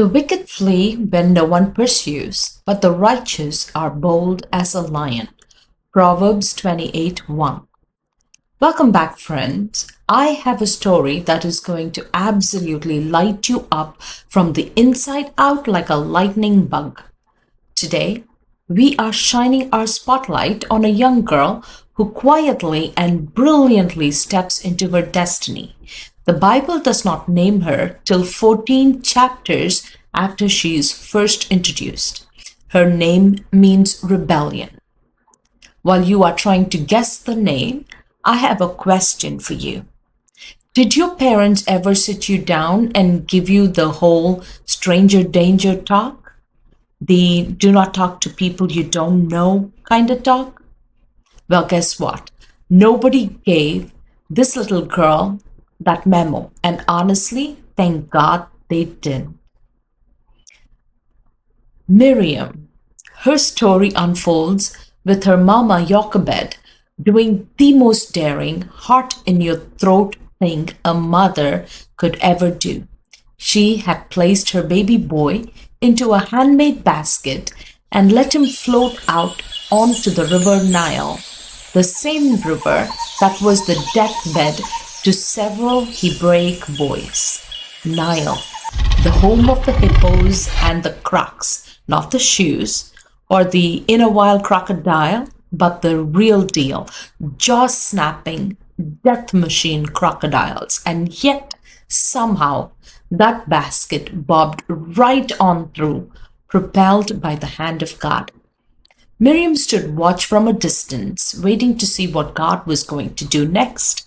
The wicked flee when no one pursues, but the righteous are bold as a lion. Proverbs 28:1. Welcome back, friends. I have a story that is going to absolutely light you up from the inside out like a lightning bug. Today, we are shining our spotlight on a young girl who quietly and brilliantly steps into her destiny. The Bible does not name her till 14 chapters after she is first introduced. Her name means rebellion. While you are trying to guess the name, I have a question for you. Did your parents ever sit you down and give you the whole stranger danger talk? The do not talk to people you don't know kind of talk? Well, guess what? Nobody gave this little girl that memo, and honestly, thank God they didn't. Miriam. Her story unfolds with her mama Jochebed doing the most daring, heart in your throat thing a mother could ever do. She had placed her baby boy into a handmade basket and let him float out onto the river Nile, the same river that was the deathbed to several Hebraic boys. Nile, the home of the hippos and the crocs, not the shoes or the inner wild crocodile, but the real deal, jaw snapping, death machine crocodiles. And yet, somehow, that basket bobbed right on through, propelled by the hand of God. Miriam stood watch from a distance, waiting to see what God was going to do next.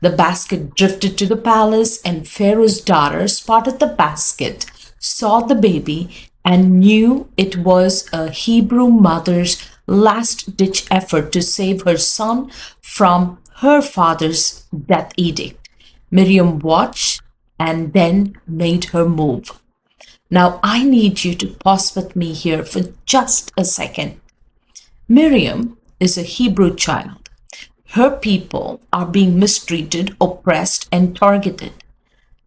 The basket drifted to the palace, and Pharaoh's daughter spotted the basket, saw the baby, and knew it was a Hebrew mother's last-ditch effort to save her son from her father's death edict. Miriam watched and then made her move. Now, I need you to pause with me here for just a second. Miriam is a Hebrew child. Her people are being mistreated, oppressed, and targeted.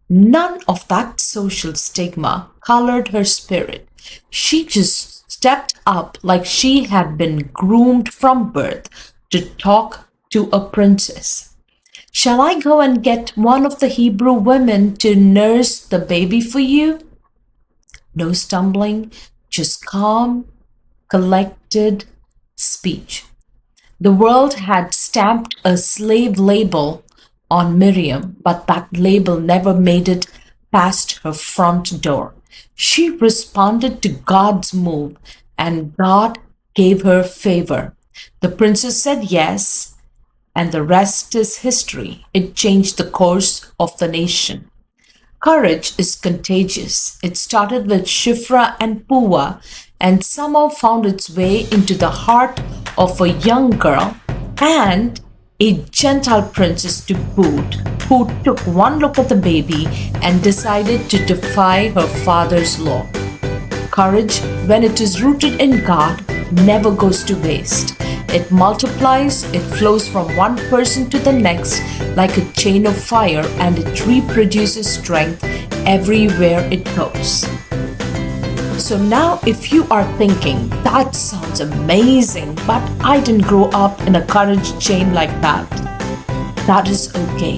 None of that social stigma colored her spirit. She just stepped up like she had been groomed from birth to talk to a princess. Shall I go and get one of the Hebrew women to nurse the baby for you? No stumbling, just calm, collected speech. The world had stamped a slave label on Miriam, but that label never made it past her front door. She responded to God's move, and God gave her favor. The princess said yes, and the rest is history. It changed the course of the nation. Courage is contagious. It started with Shifra and Puwa and somehow found its way into the heart of a young girl and a Gentile princess to boot, who took one look at the baby and decided to defy her father's law. Courage, when it is rooted in God, never goes to waste. It multiplies, it flows from one person to the next like a chain of fire, and it reproduces strength everywhere it goes. So now if you are thinking, that sounds amazing, but I didn't grow up in a courage chain like that, that is okay.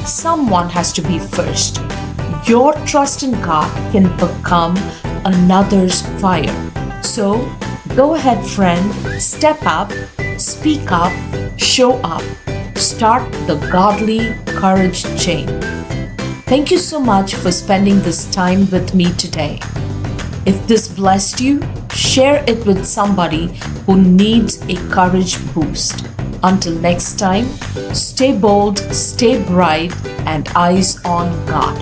Someone has to be first. Your trust in God can become another's fire. So go ahead, friend, step up, speak up, show up, start the godly courage chain. Thank you so much for spending this time with me today. If this blessed you, share it with somebody who needs a courage boost. Until next time, stay bold, stay bright, and eyes on God.